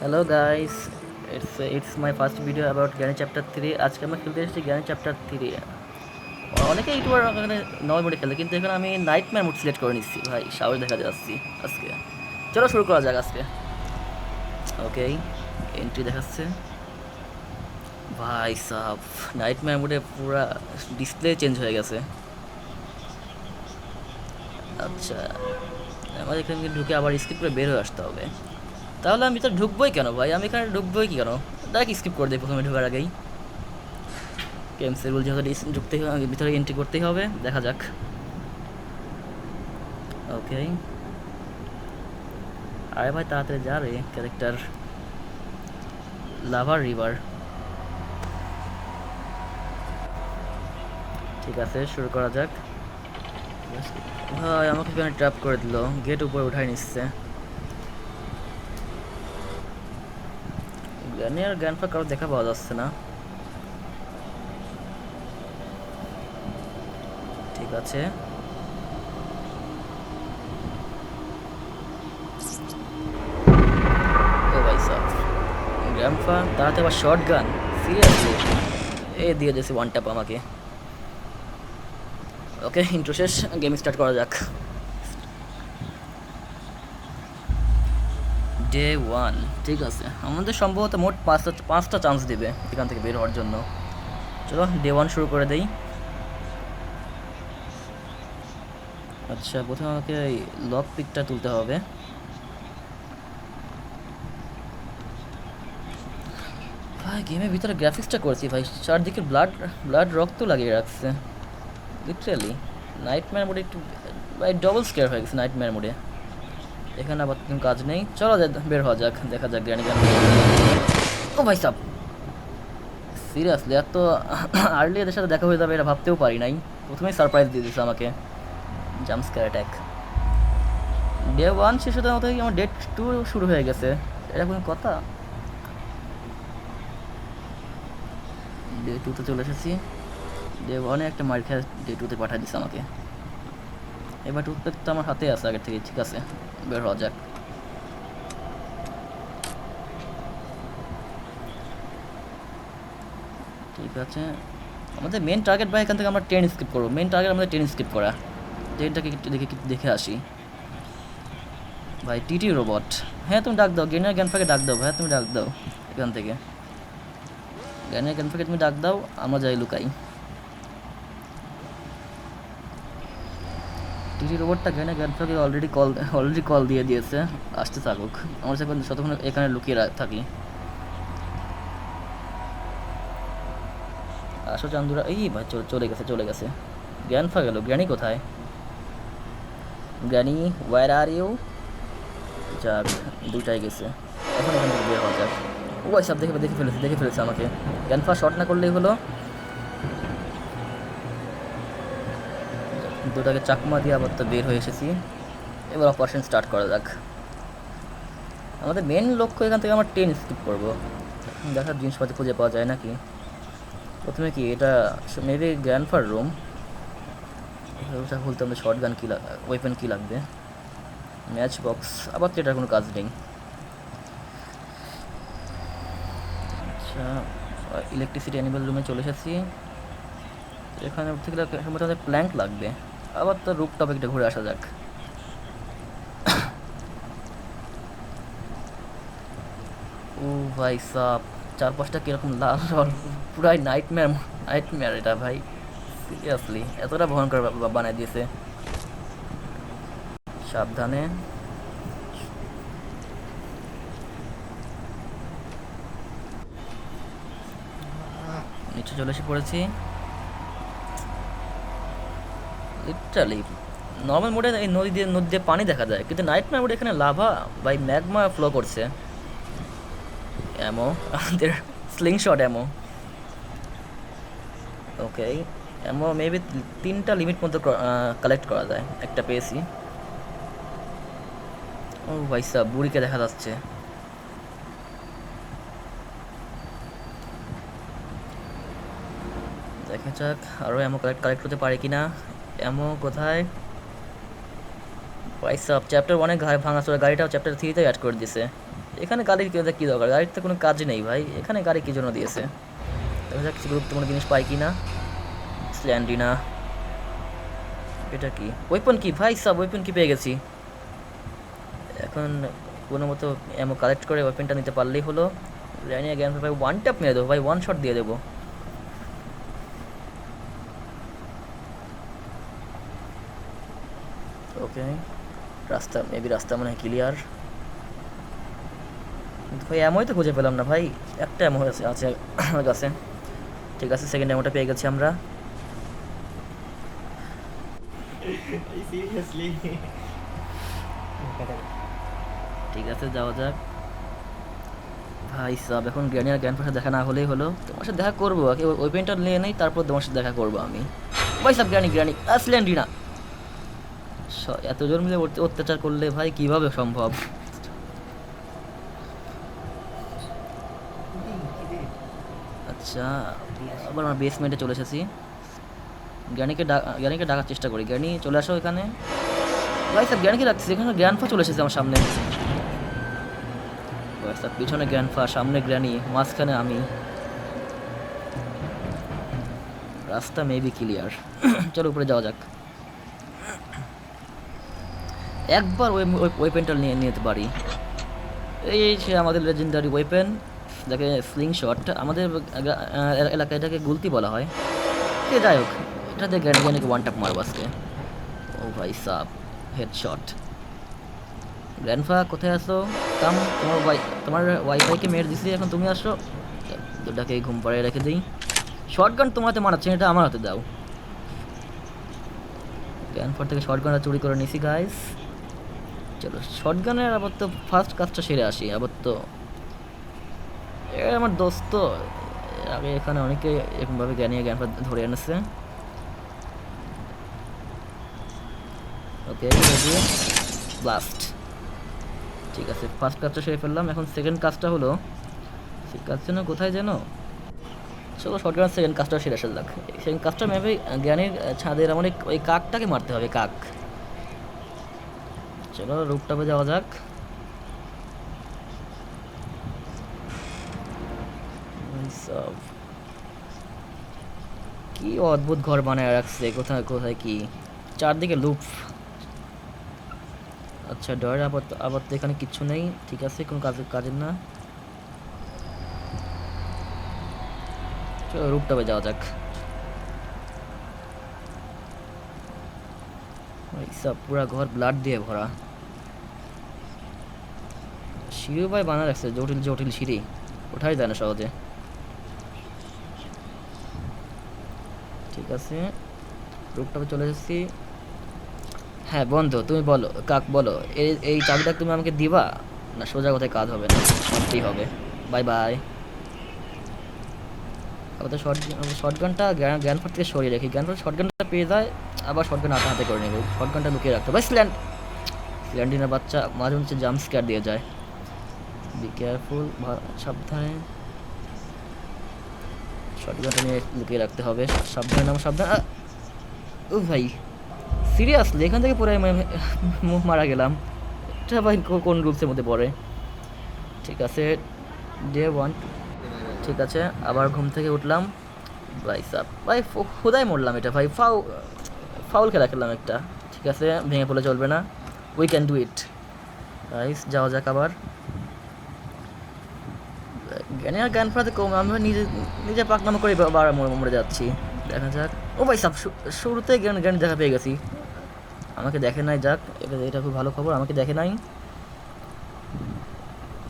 Hello guys, it's my first video about জ্ঞানী chapter 3। আজকে আমরা খেলতে এসেছি জ্ঞানী চ্যাপ্টার 3। অনেকে ইউটিউবার এখানে নয় মোডে খেলে, কিন্তু এখানে আমি নাইটম্যার মোড সিলেক্ট করে নিচ্ছি। ভাই সাহস দেখা যাচ্ছি আজকে। চলো শুরু করা যাক আজকে। ওকে, এন্ট্রি দেখাচ্ছে। ভাই সাহ, নাইটম্যার মোডে পুরা ডিসপ্লে চেঞ্জ হয়ে গেছে। আচ্ছা, আমাদের এখানে ঢুকে আবার স্কিপ করে বের হয়ে আসতে হবে। তাহলে আমি তো ঢুকবোই কেন ভাই? আমি এখানে ঢুকবোই কি কেন? ডাইরেক্ট স্কিপ করে দিই প্রথমে ঢোকার আগেই। গেমসের রুল যেহেতু ঢুকতেই হবে, ভিতরে এন্ট্রি করতেই হবে। দেখা যাক। ওকে, আরে ভাই তাড়াতাড়ি যা রে ক্যারেক্টার। লাভার রিভার, ঠিক আছে শুরু করা যাক। ভাই আমাকে এখানে ট্র্যাপ করে দিল, গেট উপরে উঠাই নিচ্ছে। গ্র্যানি আর গ্র্যান্ডপা কারো দেখা পাওয়া যাচ্ছে না। ঠিক আছে, ও ভাই সাহ, গ্র্যান্ডপা তাড়াতাড়ি আবার শর্ট গান, সিরিয়াসলি এ দিয়ে দিয়েছে ওয়ান ট্যাপ আমাকে। ওকে, ইন্ট্রো শেষ, গেম স্টার্ট করা যাক। ডে ওয়ান, ঠিক আছে। আমাদের সম্ভবত মোট পাঁচটা চান্স দিবে এখান থেকে বের হওয়ার জন্য। চলো ডে ওয়ান শুরু করে দেই। আচ্ছা, প্রথমে আমাকে এই লক পিকটা তুলতে হবে। ভাই গেমের ভিতরে গ্রাফিক্সটা করেছি ভাই, চারদিকে ব্লাড ব্লাড রক্ত লাগিয়ে রাখছে লিটারালি। নাইটম্যার মোডে একটু ভাই ডবল স্কেয়ার হয়ে গেছে নাইটম্যার মোডে। এখানে আবার কোনো কাজ নেই, চলো বের হওয়া যাক, দেখা যাক গ্র্যানি গান। ও ভাই সাব, সিরিয়াসলি এত আর্লি এদের সাথে দেখা হয়ে যাবে এটা ভাবতেও পারি নাই। প্রথমেই সারপ্রাইজ দিয়ে দিচ্ছে আমাকে, jump square attack. Day one শেষ হতে হতে আমার ডে টু শুরু হয়ে গেছে, এটা কোনো কথা? ডে টুতে চলে এসেছি। ডে ওয়ানে একটা মার খেয়ে ডে টুতে পাঠিয়ে দিচ্ছে আমাকে। এবার টুথপেক তো আমার হাতে আছে আগের থেকে, ঠিক আছে বের হওয়া যাক। ঠিক আছে, আমাদের মেন টার্গেট ভাই এখান থেকে আমরা ট্রেন স্কিপ করবো। মেন টার্গেট আমাদের ট্রেন স্কিপ করা। ট্রেনটাকে একটু দেখে আসি। ভাই টিটি রোবট, হ্যাঁ তুমি ডাক দাও, গেনের গ্যানফাকে ডাক দাও ভাই, তুমি ডাক দাও এখান থেকে। গেনের গ্যানফাকে তুমি ডাক দাও, আমরা যাই লুকাই। টিটি রোবটটা গেনের গ্যানফাকে অলরেডি কল দিয়ে দিয়েছে, আসতে থাকুক। আমরা সেখানে যতক্ষণ এখানে লুকিয়ে থাকি। আসো চান্দুরা, এই ভাই চলে গেছে। গ্র্যান্ডফা গেল, গ্র্যানি কোথায়? Granny where are you? যাক, দুইটাই গেছে। এখন এখান থেকে বের হওয়া যাক। ও ভাই সব দেখে ফেলেছে আমাকে। গ্র্যান্ডফা শর্ট না করলেই হলো। দুটাকে চাকমা দিয়ে আবার তো বের হয়ে এসেছি। এবার অপারেশন স্টার্ট করা যাক। আমাদের মেন লক্ষ্য এখান থেকে আমরা ট্রেন স্কিপ করবো, দেখার জিনিসপাতি খুঁজে পাওয়া যায় নাকি। প্রথমে কি এটা মেবি গ্র্যান্ডফার রুম। ওটা খুলতে আমাদের শর্ট গান কী ওয়েপেন কী লাগবে? ম্যাচ বক্স, আবার তো এটার কোনো কাজ নেই। আচ্ছা, ইলেকট্রিসিটি অ্যানিমেল রুমে চলে এসেছি। এখানে থেকে মোটামুটি প্ল্যাঙ্ক লাগবে। আবার তো রুপ টপ একটা ঘুরে আসা যাক। ও ভাই সাপ, চারপাশটা কীরকম লাল লাল, পুরাই নাইটমেয়ার এটা ভাই। সিরিয়াসলি এতটা ভয়ঙ্কর বানায় দিয়েছে। সাবধানে। নিচে চলে এসে পড়েছি লিটারালি। নর্মাল মোডে এই নদী দিয়ে পানি দেখা যায়, কিন্তু নাইটমেয়ার মোডে এখানে লাভা বাই ম্যাগমা ফ্লো করছে। অ্যামো, আমাদের স্লিং শট অ্যামো। ওকে, অ্যামো মেবি তিনটা লিমিট মতো কালেক্ট করা যায়, একটা পেয়েছি। ও ভাই সাহ, বুড়িকে দেখা যাচ্ছে। দেখা যাক আরও অ্যামো কালেক্ট করতে পারে কি না। অ্যামো কোথায়? ভাই সাহ, চ্যাপ্টার ওয়ানে ভাঙাচোরা গাড়িটাও চ্যাপ্টার থ্রিতে অ্যাড করে দিছে। এখানে গাড়ির কী দরকার, গাড়ির তো কোনো কাজই নেই ভাই, এখানে গাড়ি কী জন্য দিয়েছে। দেখা যাক কিছু গুরুত্বপূর্ণ জিনিস পাই কি না। স্ল্যান্ডিনা, এটা কি ওয়েপন, কি ভাই সব ওয়েপন কি পেয়ে গেছি। এখন কোনো মতো এমন কালেক্ট করে ওয়েপনটা নিতে পারলেই হলো। র্যানিয়া গ্যান ভাই ওয়ান ট্যাপ মেরে দেবো ভাই, ওয়ান শট দিয়ে দেবো। ওকে, রাস্তা মেবি রাস্তা মনে হয় ক্লিয়ার, কিন্তু ভাই এমনই তো খুঁজে পেলাম না ভাই, একটা এমন আছে আছে আমার কাছে। ঠিক আছে, সেকেন্ড এমনটা পেয়ে গেছি আমরা। সিরিয়াসলি ঠিক আছে, যাওয়া যাক। ভাই সাব এখন গ্র্যানি আর গ্র্যান্ড দেখা না হলেই হলো, তোমার সাথে দেখা করবো আগে, ওই পেনটা নিয়ে নেই, তারপর তোমার সাথে দেখা করবো আমি। ভাই সাব গ্র্যানি গ্র্যানি স্ল্যান্ডিনা, এতজন মিলে অত্যাচার করলে ভাই কিভাবে সম্ভব। আচ্ছা, আবার আমরা বেসমেন্টে চলে এসেছি। জ্ঞানীকে ডাকার চেষ্টা করি, জ্ঞানী চলে আসো এখানে। ভাই স্যার জ্ঞানীকে রাখছি, এখানে গ্র্যান্ডফা চলে এসেছে আমার সামনে। ভাই স্যার পিছনে গ্র্যান্ডফা, সামনে গ্র্যানি, মাঝখানে আমি। রাস্তা মেবি ক্লিয়ার, চলো উপরে যাওয়া যাক। একবার ওয়েপেনটা নিয়ে নিতে পারি। এই সে আমাদের লেজেন্ডারি ওয়েপেন, যাকে স্লিং শট, আমাদের এলাকায় এটাকে গুলতি বলা হয়। কে যাই হোক, এটা দিয়ে গ্র্যান্ডিকে ওয়ান ট্যাপ মারবো আজকে। ও ভাই সাব, হেডশট। গ্র্যান্ডফা কোথায় আসো? কাম, তোমার ওয়াইফাইকে মেরে দিছি, এখন তুমি আসো। দুটাকে ঘুম পাড়িয়ে রেখে দিই। শর্টগান তোমাতে মারাচ্ছে, এটা আমার হাতে দাও। গ্র্যান্ডফার থেকে শর্টগানটা চুরি করে নিছি গাইস। চলো শর্টগানের আবার তো ফার্স্ট কাজটা সেরে আসি। আবার তো আমার দোস্ত আগে এখানে অনেকে এরকমভাবে জ্ঞানী জ্ঞানফা ধরে এনেছে। ওকে, ব্লাস্ট। ঠিক আছে, ফার্স্ট কাজটা সেরে ফেললাম। এখন সেকেন্ড কাজটা হলো, সেকেন্ড কাজটা না কোথায় যেন, চলো শর্টগান সেকেন্ড কাজটা সেরে আসলাম। সেকেন্ড কাজটা মেবি জ্ঞানীর ছাদের আমার ওই কাকটাকে মারতে হবে, কাক। চলো রুটটাপে যাওয়া যাক। কি অদ্ভুত ঘর বানায় রাখছে, কোথায় কোথায় কি, চারদিকে লুপ। আচ্ছা ডর, আবার আবার তো এখানে কিচ্ছু নেই। ঠিক আছে, কোনো কাজের না। চলো রুটটাপে যাওয়া যাক। সব পুরা ঘর ব্লাড দিয়ে ভরা। সিঁড়িও ভাই বানা রাখছে, জটিল জটিল সিঁড়ি, ওঠাই যায় না সহজে। ঠিক আছে, রুটটাপে চলে এসেছি। হ্যাঁ বন্ধু, তুমি বলো, কাক বলো, এই চাবিটা তুমি আমাকে দিবা না? সোজা কথায় কাজ হবে না, সত্যি হবে। Bye bye. আবার তো শর্টগানটা গ্র্যান্ডফার থেকে সরিয়ে রাখি, গ্র্যান্ডফার শর্টগানটা পেয়ে যায়, আবার শর্টগান হাতে হাতে করে নেবে, শর্টগানটা লুকিয়ে রাখতে হবে। স্ল্যান্ডিনের বাচ্চা মাঝে মাঝে জাম্প স্ক্যার দিয়ে যায়, বি কেয়ারফুল, সাবধানে। শর্টগানটা নিয়ে লুকিয়ে রাখতে হবে, সাবধানে নাম, সাবধান। ও ভাই সিরিয়াসলি এখান থেকে পরে মুখ মারা গেলাম, এটা ভাই কোন রুলসের মধ্যে পড়ে? ঠিক আছে, ডে 1। ঠিক আছে, আবার ঘুম থেকে উঠলাম। ভাই সাব ভাই খোদাই মরলাম, এটা ভাই ফাউল খেলা খেললাম একটা। ঠিক আছে, ভেঙে পড়লে চলবে না, we can do it guys. যাওয়া যাক আবার। জ্ঞানী আর জ্ঞান ফেরাতে কম, আমি নিজে নিজে পাকনামা করে বার মরে যাচ্ছি। দেখা যাক। ও ভাই সাব, শুরুতে জ্ঞান দেখা পেয়ে গেছি, আমাকে দেখে নাই। যাক, এটা খুব ভালো খবর, আমাকে দেখে নাই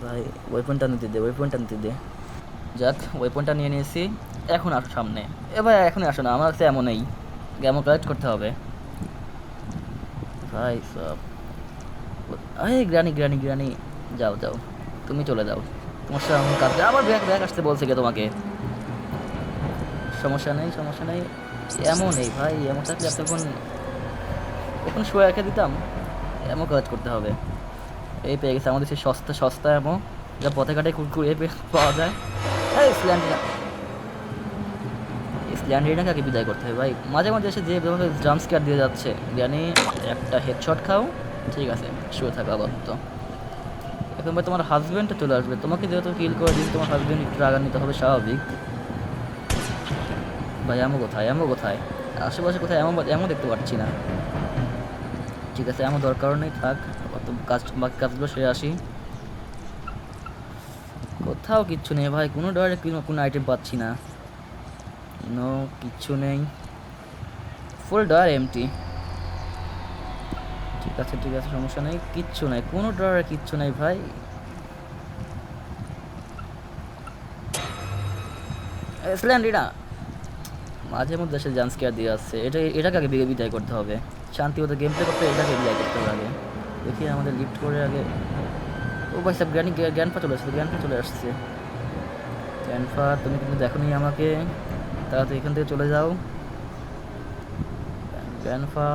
ভাই। ওয়েপনটা নিতে দে, ওয়েপনটা নিতে দে। যাক, ওয়েপনটা নিয়ে নিয়েছি, এখন আসো সামনে। এ ভাই এখনই আসো না, আমার কাছে এমনই এমন কালেক্ট করতে হবে ভাই সব। আরে গ্রানি গ্রানি গ্রানি, যাও যাও, তুমি চলে যাও, তোমার সাথে আমার কাজ। আবার ব্যাগ ব্যাগ আসতে বলছে কে তোমাকে? সমস্যা নেই সমস্যা নেই, এমন নেই ভাই, এমন থাকলে এতক্ষণ ওখানে শুয়ে রেখে দিতাম। এমন কাজ করতে হবে। এই পেয়ে গেছে আমাদের সেই সস্তা সস্তা এমন, যা পথে ঘাটে কুরকুরে পাওয়া যায়। এই স্ল্যান্ডিনাকে আগে বিদায় করতে হবে ভাই, মাঝে মাঝে এসে যেভাবে জাম্প স্কেয়ার দিয়ে যাচ্ছে, জানি একটা হেডশট খাও। ঠিক আছে, শুয়ে থাকা আপাতত। এখন ভাই তোমার হাজব্যান্ডটা চলে আসবে, তোমাকে যেহেতু কিল করে দিন তোমার হাজব্যান্ড একটু রাগান্বিত হবে, স্বাভাবিক। ভাই এমন কোথায়, এমন কোথায়, আশেপাশে কোথায় এমন এমন দেখতে পাচ্ছি না। ঠিক আছে, এমন দরকারও নেই, থাক। অত কাজ, বাকি কাজগুলো সেরে আসি। কোথাও কিচ্ছু নেই ভাই, কোনো ডয়ারে কোনো আইটেম পাচ্ছি না, নো কিচ্ছু নেই, ফুল ডয়ার এমটি। ঠিক আছে ঠিক আছে, সমস্যা নেই, কিচ্ছু নাই, কোনো ডয়ারে কিচ্ছু নাই ভাই। স্ল্যান্ডিনা মাঝে মধ্যে এসে জাম্প স্কেয়ার দিয়ে আসছে, এটাকে আগে বিদায় করতে হবে, শান্তি মতো গেম প্লে করতে এটাকে বিদায় করতে হবে আগে। দেখি আমাদের লিফট করে আগে। ও ভাই সব জ্ঞানফা চলে আসছে, জ্ঞানফা চলে আসছে। জ্ঞানফা তুমি কিন্তু দেখোনি আমাকে, তাড়াতাড়ি এখান থেকে চলে যাও। জ্ঞানফা